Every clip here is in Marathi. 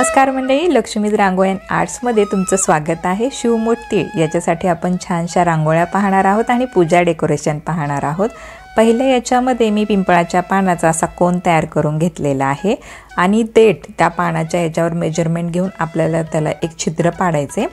नमस्कार मंडळी, लक्ष्मीज रांगोळी अँड आर्ट्समध्ये तुमचं स्वागत आहे। शिवमूर्ती याच्यासाठी आपण छानशा रांगोळ्या पाहणार आहोत आणि पूजा डेकोरेशन पाहणार आहोत। पहिले याच्यामध्ये मी पिंपळाच्या पानाचा असा कोन तयार करून घेतलेला आहे आणि देठ त्या पानाच्या याच्यावर मेजरमेंट घेऊन आपल्याला त्याला एक छिद्र पाडायचे।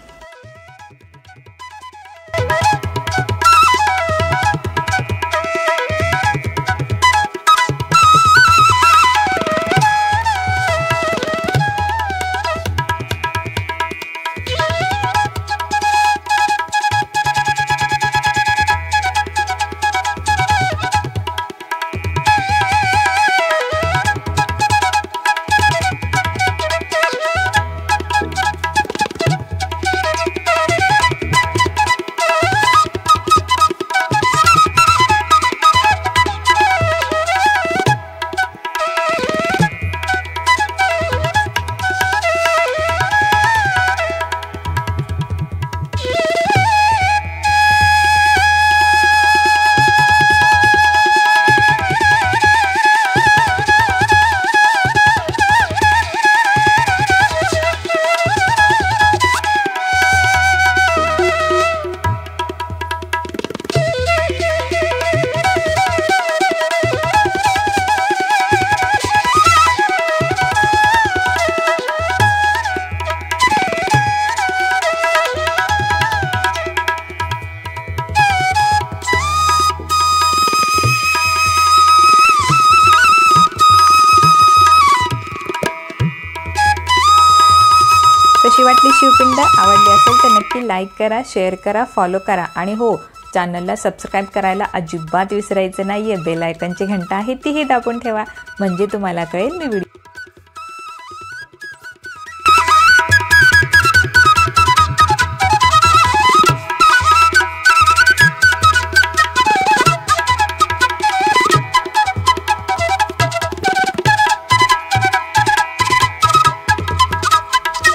कशी वाटली शिवपिंड? आवडली असेल तर नक्की लाईक करा, शेअर करा, फॉलो करा आणि हो, चॅनलला सबस्क्राइब करायला अजिबात विसरायचं नाहीये। बेल आयकॉनची घंटा आहे तीही दाबून ठेवा, म्हणजे तुम्हाला कळेल मी व्हिडिओ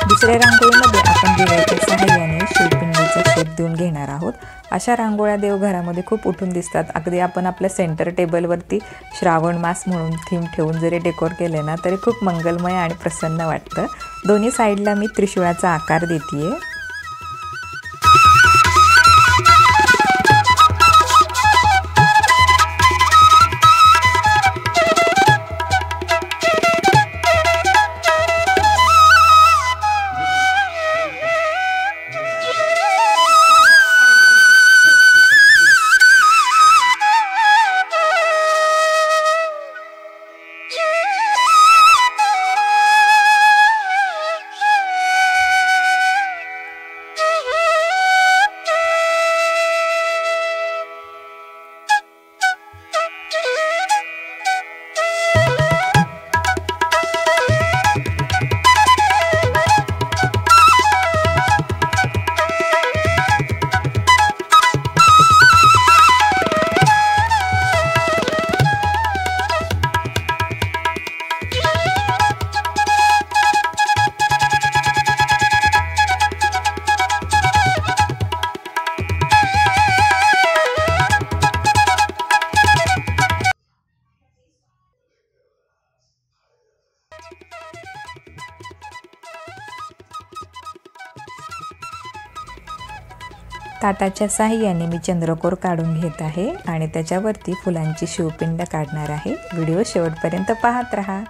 दुसऱ्या रांगोळीमध्ये आपण दिव्याच्या सहाय्याने शिवपिंडीचा शेप देऊन घेणार आहोत। अशा रांगोळ्या देवघरामध्ये खूप उठून दिसतात। अगदी आपण आपल्या सेंटर टेबलवरती श्रावण मास म्हणून थीम ठेवून जरी डेकोर केले ना तरी खूप मंगलमय आणि प्रसन्न वाटतं। दोन्ही साईडला मी त्रिशूळाचा आकार देतेय। ताटाच्या साहाय्याने मी चंद्रकोर काढून घेत आहे आणि त्याच्यावरती फुलांची शिवपिंड काढणार आहे। व्हिडिओ शेवटपर्यंत पाहत रहा।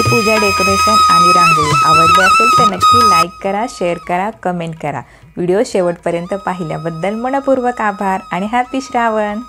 पूजा डेकोरेशन आणि रांगोळी आवडली असेल तर नक्की लाईक करा, शेअर करा, कमेंट करा। व्हिडिओ शेवटपर्यंत पाहिल्याबद्दल मनपूर्वक आभार आणि हॅपी श्रावण।